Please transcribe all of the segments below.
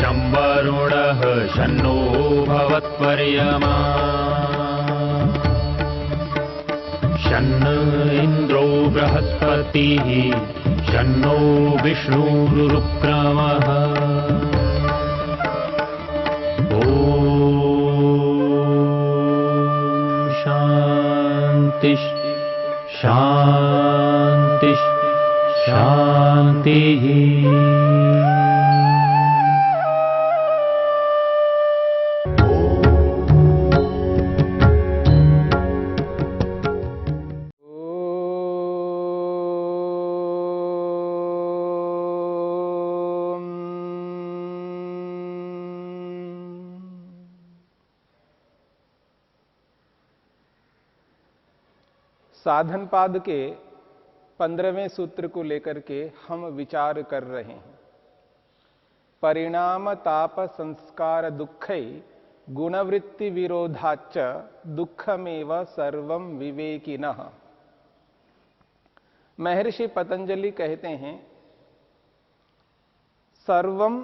शं वरुणः शन्नो भवत्पर्यमा शन्न इन्द्रो बृहस्पतिः शन्नो विष्णुरुक्रमः ॐ शान्ति शान्ति शान्तिः। साधन पाद के 15वें सूत्र को लेकर के हम विचार कर रहे हैं। परिणाम ताप संस्कार दुःखै गुणवृत्ति विरोधाच्च दुःखमेव सर्वं विवेकिनः। महर्षि पतंजलि कहते हैं सर्वम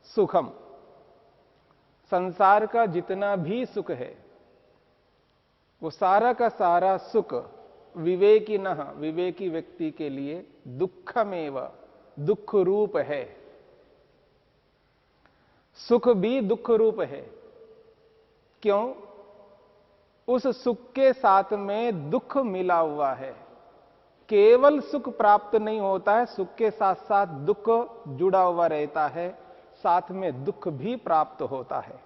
सुखम, संसार का जितना भी सुख है वो सारा का सारा सुख विवेकिनः, विवेकी व्यक्ति के लिए दुःखमेव, दुख रूप है। सुख भी दुख रूप है। क्यों? उस सुख के साथ में दुख मिला हुआ है। केवल सुख प्राप्त नहीं होता है, सुख के साथ साथ दुख जुड़ा हुआ रहता है, साथ में दुख भी प्राप्त होता है।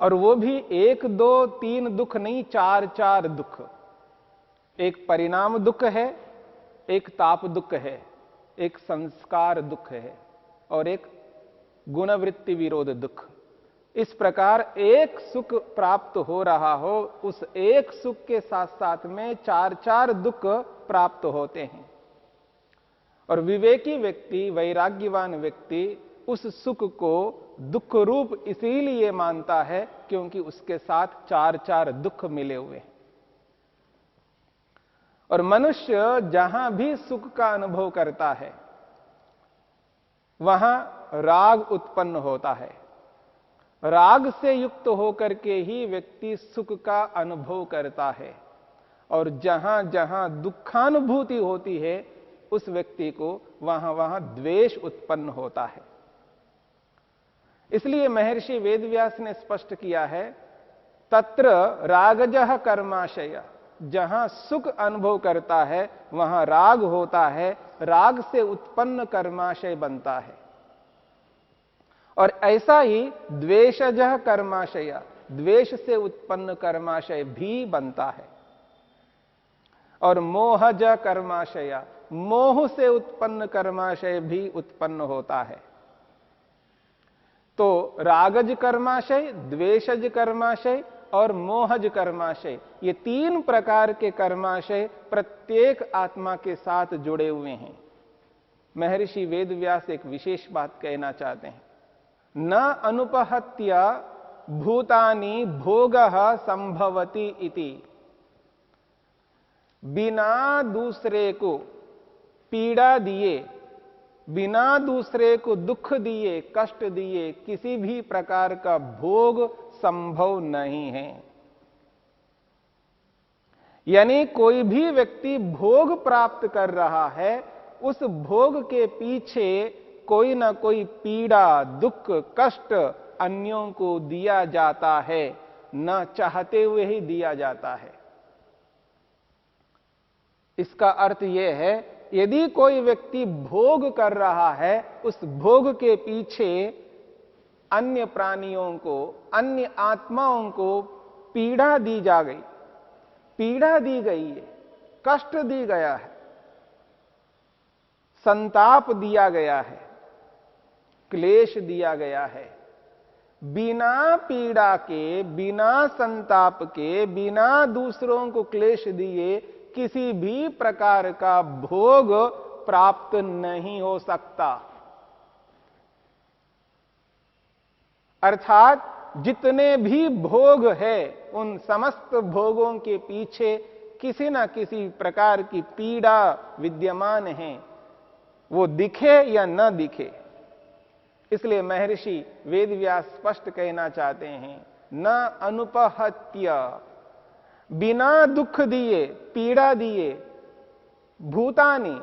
और वो भी 1 2 3 दुख नहीं, 4 दुख। एक परिणाम दुख है, एक ताप दुख है, एक संस्कार दुख है और एक गुणवृत्ति विरोध दुख। इस प्रकार एक सुख प्राप्त हो रहा हो, उस एक सुख के साथ साथ में 4 दुख प्राप्त होते हैं। और विवेकी व्यक्ति, वैराग्यवान व्यक्ति उस सुख को दुख रूप इसीलिए मानता है क्योंकि उसके साथ 4 दुख मिले हुए हैं। और मनुष्य जहां भी सुख का अनुभव करता है वहां राग उत्पन्न होता है। राग से युक्त होकर के ही व्यक्ति सुख का अनुभव करता है। और जहां जहां दुखानुभूति होती है उस व्यक्ति को वहां वहां द्वेष उत्पन्न होता है। इसलिए महर्षि वेदव्यास ने स्पष्ट किया है तत्र रागजः कर्माशय, जहां सुख अनुभव करता है वहां राग होता है, राग से उत्पन्न कर्माशय बनता है। और ऐसा ही द्वेषजः कर्माशय, द्वेष से उत्पन्न कर्माशय भी बनता है। और मोहजः कर्माशय, मोह से उत्पन्न कर्माशय भी उत्पन्न होता है। तो रागज कर्माशय, द्वेषज कर्माशय और मोहज कर्माशय, ये 3 प्रकार के कर्माशय प्रत्येक आत्मा के साथ जुड़े हुए हैं। महर्षि वेदव्यास एक विशेष बात कहना चाहते हैं, न अनुपहत्य भूतानि भोगः संभवति इति। बिना दूसरे को पीड़ा दिए, बिना दूसरे को दुख दिए, कष्ट दिए किसी भी प्रकार का भोग संभव नहीं है। यानी कोई भी व्यक्ति भोग प्राप्त कर रहा है, उस भोग के पीछे कोई ना कोई पीड़ा, दुख, कष्ट अन्यों को दिया जाता है, न चाहते हुए ही दिया जाता है। इसका अर्थ यह है यदि कोई व्यक्ति भोग कर रहा है, उस भोग के पीछे अन्य प्राणियों को, अन्य आत्माओं को पीड़ा दी जा गई, पीड़ा दी गई है, कष्ट दी गया है, संताप दिया गया है, क्लेश दिया गया है। बिना पीड़ा के, बिना संताप के, बिना दूसरों को क्लेश दिए किसी भी प्रकार का भोग प्राप्त नहीं हो सकता। अर्थात जितने भी भोग है उन समस्त भोगों के पीछे किसी न किसी प्रकार की पीड़ा विद्यमान है, वो दिखे या न दिखे। इसलिए महर्षि वेदव्यास स्पष्ट कहना चाहते हैं, न अनुपहत्य, बिना दुख दिए, पीड़ा दिए, भूतानि,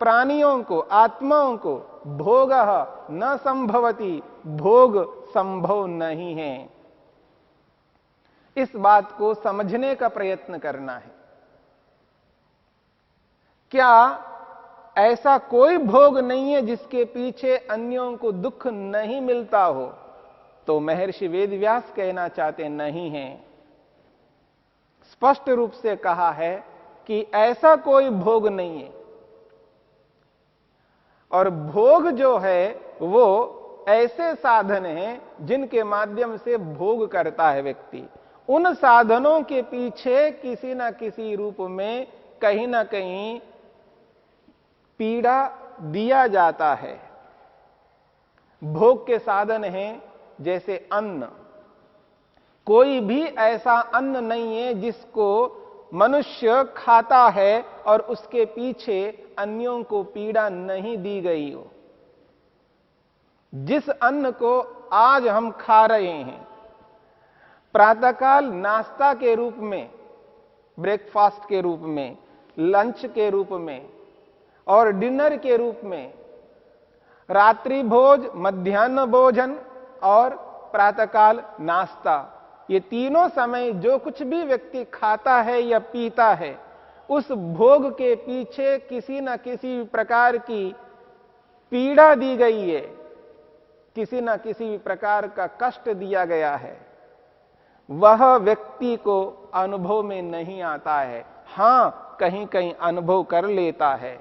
प्राणियों को, आत्माओं को, भोग न संभवती, भोग संभव नहीं है। इस बात को समझने का प्रयत्न करना है। क्या ऐसा कोई भोग नहीं है जिसके पीछे अन्यों को दुख नहीं मिलता हो? तो महर्षि वेदव्यास कहना चाहते नहीं है। स्पष्ट रूप से कहा है कि ऐसा कोई भोग नहीं है। और भोग जो है वो ऐसे साधन हैं जिनके माध्यम से भोग करता है व्यक्ति। उन साधनों के पीछे किसी ना किसी रूप में कहीं ना कहीं पीड़ा दिया जाता है। भोग के साधन हैं जैसे अन्न। कोई भी ऐसा अन्न नहीं है जिसको मनुष्य खाता है और उसके पीछे अन्यों को पीड़ा नहीं दी गई हो। जिस अन्न को आज हम खा रहे हैं, प्रातःकाल नाश्ता के रूप में, ब्रेकफास्ट के रूप में, लंच के रूप में और डिनर के रूप में, रात्रि भोज, मध्याह्न भोजन और प्रातःकाल नाश्ता, ये तीनों समय जो कुछ भी व्यक्ति खाता है या पीता है, उस भोग के पीछे किसी न किसी प्रकार की पीड़ा दी गई है, किसी न किसी प्रकार का कष्ट दिया गया है। वह व्यक्ति को अनुभव में नहीं आता है। हां, कहीं कहीं अनुभव कर लेता है।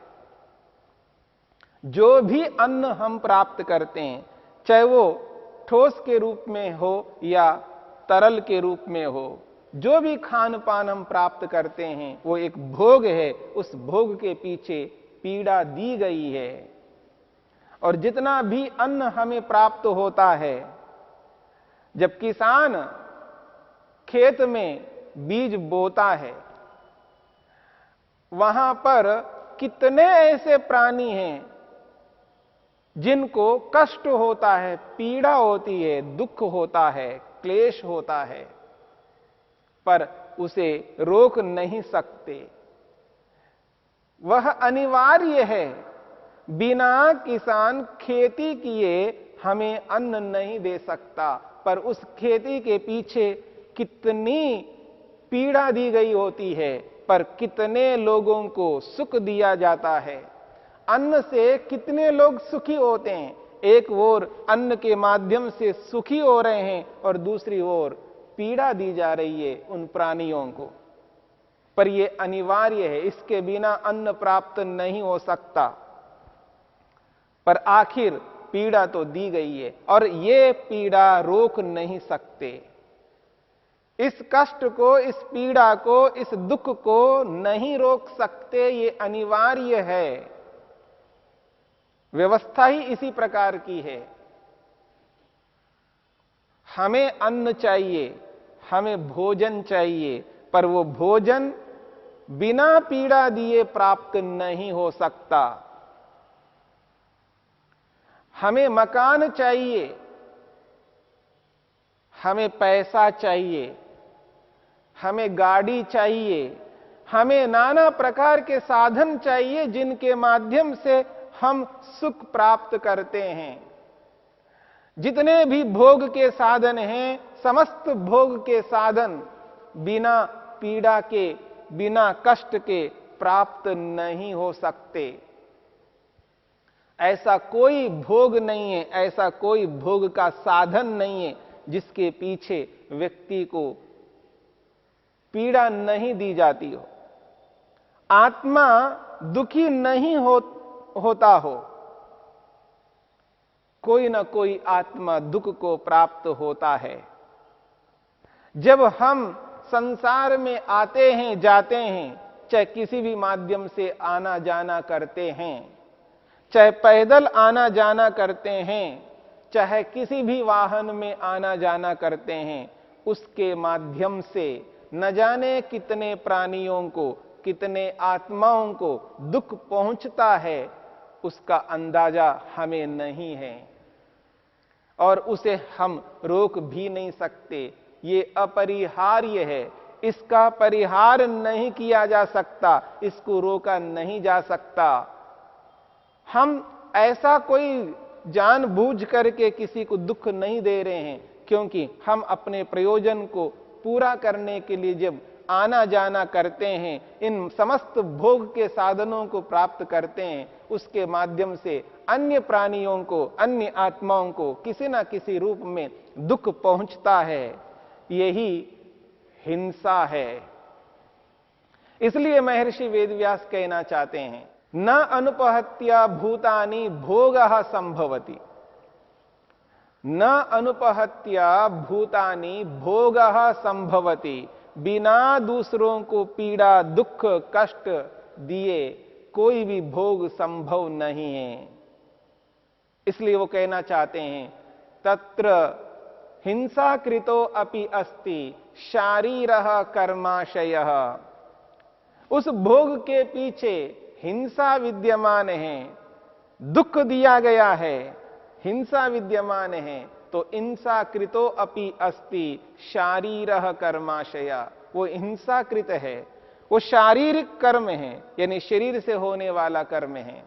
जो भी अन्न हम प्राप्त करते हैं, चाहे वो ठोस के रूप में हो या तरल के रूप में हो, जो भी खान पान हम प्राप्त करते हैं वो एक भोग है। उस भोग के पीछे पीड़ा दी गई है। और जितना भी अन्न हमें प्राप्त होता है, जब किसान खेत में बीज बोता है, वहां पर कितने ऐसे प्राणी हैं जिनको कष्ट होता है, पीड़ा होती है, दुख होता है, क्लेश होता है, पर उसे रोक नहीं सकते। वह अनिवार्य है। बिना किसान खेती किए हमें अन्न नहीं दे सकता, पर उस खेती के पीछे कितनी पीड़ा दी गई होती है, पर कितने लोगों को सुख दिया जाता है। अन्न से कितने लोग सुखी होते हैं। एक ओर अन्न के माध्यम से सुखी हो रहे हैं और दूसरी ओर पीड़ा दी जा रही है उन प्राणियों को। पर यह अनिवार्य है, इसके बिना अन्न प्राप्त नहीं हो सकता। पर आखिर पीड़ा तो दी गई है और ये पीड़ा रोक नहीं सकते। इस कष्ट को, इस पीड़ा को, इस दुख को नहीं रोक सकते। ये अनिवार्य है। व्यवस्था ही इसी प्रकार की है। हमें अन्न चाहिए, हमें भोजन चाहिए, पर वो भोजन बिना पीड़ा दिए प्राप्त नहीं हो सकता। हमें मकान चाहिए, हमें पैसा चाहिए, हमें गाड़ी चाहिए, हमें नाना प्रकार के साधन चाहिए जिनके माध्यम से हम सुख प्राप्त करते हैं। जितने भी भोग के साधन हैं, समस्त भोग के साधन बिना पीड़ा के, बिना कष्ट के प्राप्त नहीं हो सकते। ऐसा कोई भोग नहीं है, ऐसा कोई भोग का साधन नहीं है जिसके पीछे व्यक्ति को पीड़ा नहीं दी जाती हो, आत्मा दुखी नहीं होता हो। कोई ना कोई आत्मा दुख को प्राप्त होता है। जब हम संसार में आते हैं, जाते हैं, चाहे किसी भी माध्यम से आना जाना करते हैं, चाहे पैदल आना जाना करते हैं, चाहे किसी भी वाहन में आना जाना करते हैं, उसके माध्यम से न जाने कितने प्राणियों को, कितने आत्माओं को दुख पहुंचता है, उसका अंदाजा हमें नहीं है। और उसे हम रोक भी नहीं सकते। ये अपरिहार्य है, इसका परिहार नहीं किया जा सकता, इसको रोका नहीं जा सकता। हम ऐसा कोई जानबूझ करके किसी को दुख नहीं दे रहे हैं, क्योंकि हम अपने प्रयोजन को पूरा करने के लिए जब आना जाना करते हैं, इन समस्त भोग के साधनों को प्राप्त करते हैं, उसके माध्यम से अन्य प्राणियों को, अन्य आत्माओं को किसी ना किसी रूप में दुख पहुंचता है। यही हिंसा है। इसलिए महर्षि वेदव्यास कहना चाहते हैं, न अनुपहत्या भूतानि भोगः संभवति। न अनुपहत्या भूतानि भोगः संभवति। बिना दूसरों को पीड़ा, दुख, कष्ट दिए कोई भी भोग संभव नहीं है। इसलिए वो कहना चाहते हैं, तत्र हिंसा कृतो अपि अस्ति शारीरः कर्माशयः। उस भोग के पीछे हिंसा विद्यमान है, दुख दिया गया है, हिंसा विद्यमान है। तो हिंसा कृतो अपि अस्ति शारीरः कर्माशय। वो हिंसाकृत है, वो शारीरिक कर्म है, यानी शरीर से होने वाला कर्म है,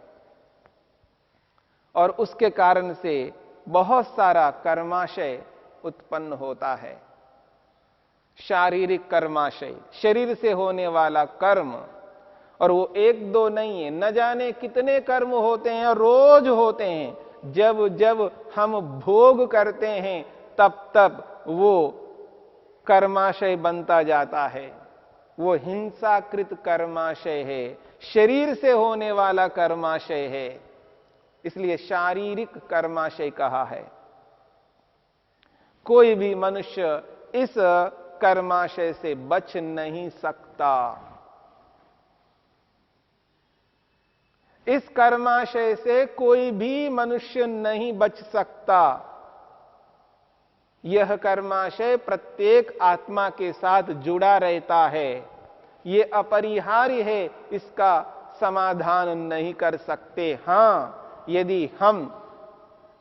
और उसके कारण से बहुत सारा कर्माशय उत्पन्न होता है। शारीरिक कर्माशय, शरीर से होने वाला कर्म, और वो एक दो नहीं है, न जाने कितने कर्म होते हैं और रोज होते हैं। जब जब हम भोग करते हैं तब तब वो कर्माशय बनता जाता है। वो हिंसाकृत कर्माशय है, शरीर से होने वाला कर्माशय है। इसलिए शारीरिक कर्माशय कहा है। कोई भी मनुष्य इस कर्माशय से बच नहीं सकता। इस कर्माशय से कोई भी मनुष्य नहीं बच सकता। यह कर्माशय प्रत्येक आत्मा के साथ जुड़ा रहता है। यह अपरिहार्य है, इसका समाधान नहीं कर सकते। हां, यदि हम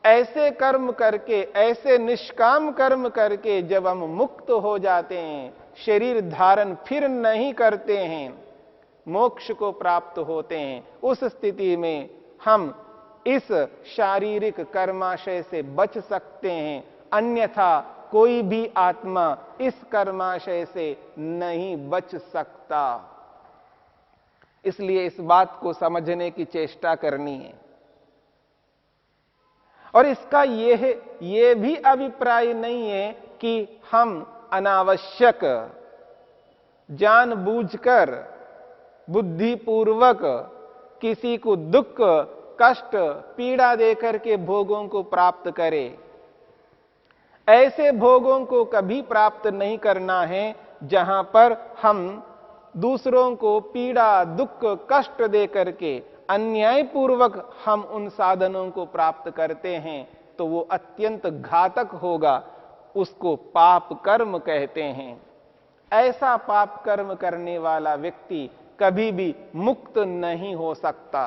ऐसे कर्म करके, ऐसे निष्काम कर्म करके जब हम मुक्त हो जाते हैं, शरीर धारण फिर नहीं करते हैं, मोक्ष को प्राप्त होते हैं, उस स्थिति में हम इस शारीरिक कर्माशय से बच सकते हैं। अन्यथा कोई भी आत्मा इस कर्माशय से नहीं बच सकता। इसलिए इस बात को समझने की चेष्टा करनी है। और इसका यह भी अभिप्राय नहीं है कि हम अनावश्यक जानबूझकर बुद्धिपूर्वक किसी को दुख, कष्ट, पीड़ा देकर के भोगों को प्राप्त करें। ऐसे भोगों को कभी प्राप्त नहीं करना है जहां पर हम दूसरों को पीड़ा, दुख, कष्ट देकर के अन्यायपूर्वक हम उन साधनों को प्राप्त करते हैं, तो वो अत्यंत घातक होगा। उसको पाप कर्म कहते हैं। ऐसा पाप कर्म करने वाला व्यक्ति कभी भी मुक्त नहीं हो सकता।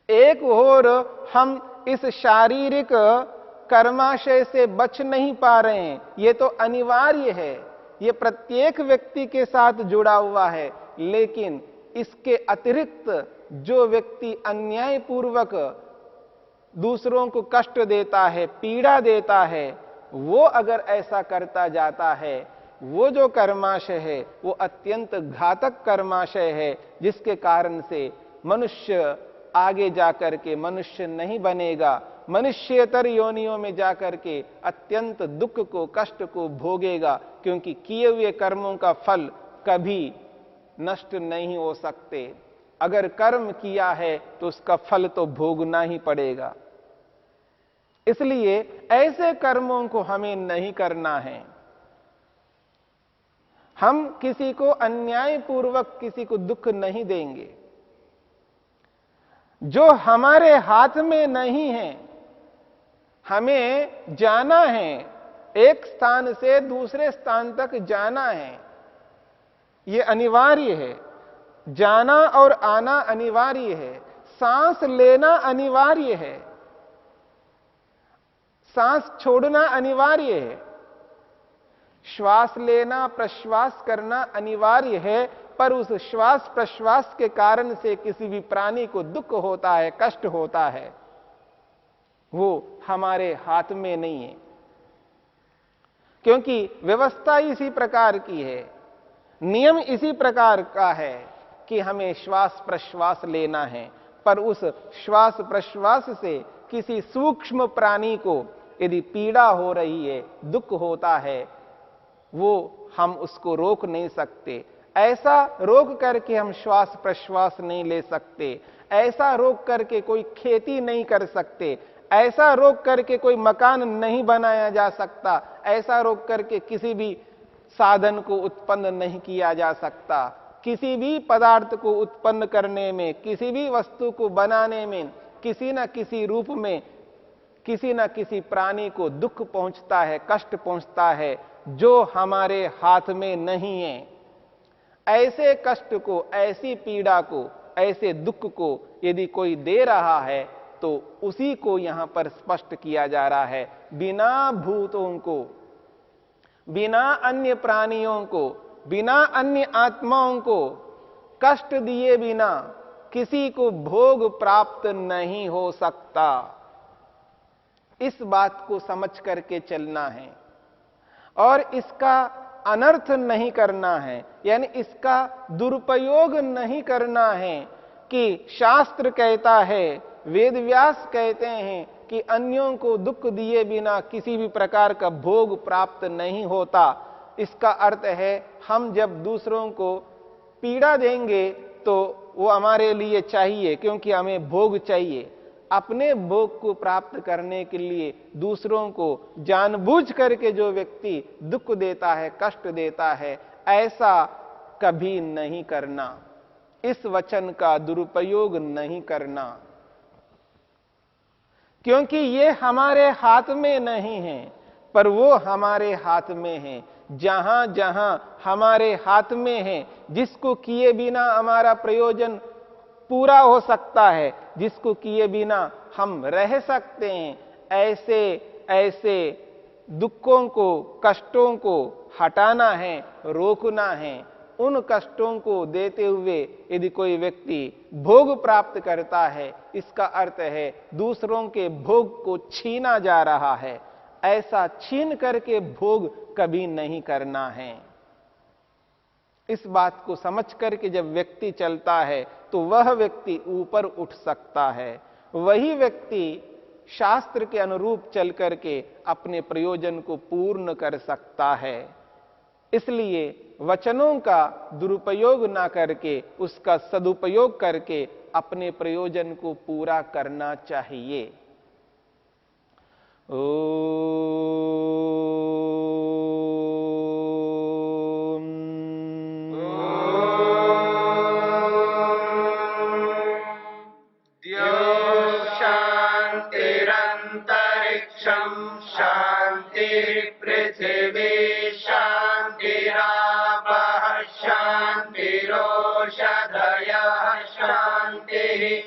एक और हम इस शारीरिक कर्माशय से बच नहीं पा रहे हैं, ये तो अनिवार्य है, ये प्रत्येक व्यक्ति के साथ जुड़ा हुआ है। लेकिन इसके अतिरिक्त जो व्यक्ति अन्यायपूर्वक दूसरों को कष्ट देता है, पीड़ा देता है, वो अगर ऐसा करता जाता है, वो जो कर्माशय है वो अत्यंत घातक कर्माशय है, जिसके कारण से मनुष्य आगे जाकर के मनुष्य नहीं बनेगा। मनुष्यतर योनियों में जाकर के अत्यंत दुख को, कष्ट को भोगेगा, क्योंकि किए हुए कर्मों का फल कभी नष्ट नहीं हो सकते। अगर कर्म किया है तो उसका फल तो भोगना ही पड़ेगा। इसलिए ऐसे कर्मों को हमें नहीं करना है। हम किसी को अन्यायपूर्वक किसी को दुख नहीं देंगे। जो हमारे हाथ में नहीं है, हमें जाना है, एक स्थान से दूसरे स्थान तक जाना है, यह अनिवार्य है। जाना और आना अनिवार्य है। सांस लेना अनिवार्य है। सांस छोड़ना अनिवार्य है, श्वास लेना प्रश्वास करना अनिवार्य है, पर उस श्वास प्रश्वास के कारण से किसी भी प्राणी को दुख होता है, कष्ट होता है, वो हमारे हाथ में नहीं है। क्योंकि व्यवस्था इसी प्रकार की है, नियम इसी प्रकार का है कि हमें श्वास प्रश्वास लेना है, पर उस श्वास प्रश्वास से किसी सूक्ष्म प्राणी को यदि पीड़ा हो रही है, दुख होता है, वो हम उसको रोक नहीं सकते। ऐसा रोक करके हम श्वास प्रश्वास नहीं ले सकते, ऐसा रोक करके कोई खेती नहीं कर सकते, ऐसा रोक करके कोई मकान नहीं बनाया जा सकता, ऐसा रोक करके किसी भी साधन को उत्पन्न नहीं किया जा सकता। किसी भी पदार्थ को उत्पन्न करने में, किसी भी वस्तु को बनाने में, किसी न किसी रूप में किसी न किसी प्राणी को दुख पहुंचता है, कष्ट पहुंचता है, जो हमारे हाथ में नहीं है। ऐसे कष्ट को, ऐसी पीड़ा को, ऐसे दुख को यदि कोई दे रहा है तो उसी को यहां पर स्पष्ट किया जा रहा है। बिना भूतों को, बिना अन्य प्राणियों को, बिना अन्य आत्माओं को कष्ट दिए बिना किसी को भोग प्राप्त नहीं हो सकता। इस बात को समझ करके चलना है और इसका अनर्थ नहीं करना है, यानी इसका दुरुपयोग नहीं करना है कि शास्त्र कहता है, वेद व्यास कहते हैं कि अन्यों को दुख दिए बिना किसी भी प्रकार का भोग प्राप्त नहीं होता। इसका अर्थ है हम जब दूसरों को पीड़ा देंगे तो वो हमारे लिए चाहिए, क्योंकि हमें भोग चाहिए। अपने भोग को प्राप्त करने के लिए दूसरों को जानबूझ करके जो व्यक्ति दुख देता है, कष्ट देता है, ऐसा कभी नहीं करना। इस वचन का दुरुपयोग नहीं करना, क्योंकि ये हमारे हाथ में नहीं है, पर वो हमारे हाथ में है। जहां जहां हमारे हाथ में है, जिसको किए बिना हमारा प्रयोजन पूरा हो सकता है, जिसको किए बिना हम रह सकते हैं, ऐसे ऐसे दुखों को, कष्टों को हटाना है, रोकना है। उन कष्टों को देते हुए यदि कोई व्यक्ति भोग प्राप्त करता है, इसका अर्थ है दूसरों के भोग को छीना जा रहा है। ऐसा छीन करके भोग कभी नहीं करना है। इस बात को समझ करके जब व्यक्ति चलता है तो वह व्यक्ति ऊपर उठ सकता है। वही व्यक्ति शास्त्र के अनुरूप चल करके अपने प्रयोजन को पूर्ण कर सकता है। इसलिए वचनों का दुरुपयोग ना करके उसका सदुपयोग करके अपने प्रयोजन को पूरा करना चाहिए। शांतिरंतरिक्षं शांति पृथिवी शांतिरापः शांतिरोषधयः शांतिः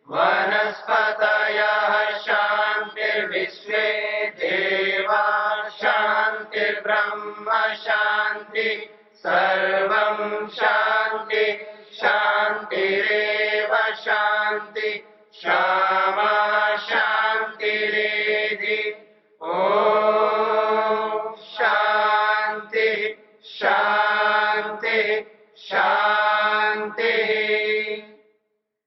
वनस्पतयः शांतिर्विश्वे देवा शांतिर्ब्रह्म शांति सर्वं शांति शांतिरेव शांति क्षमा शांतिरेधि। ओम शांति शांति शांति।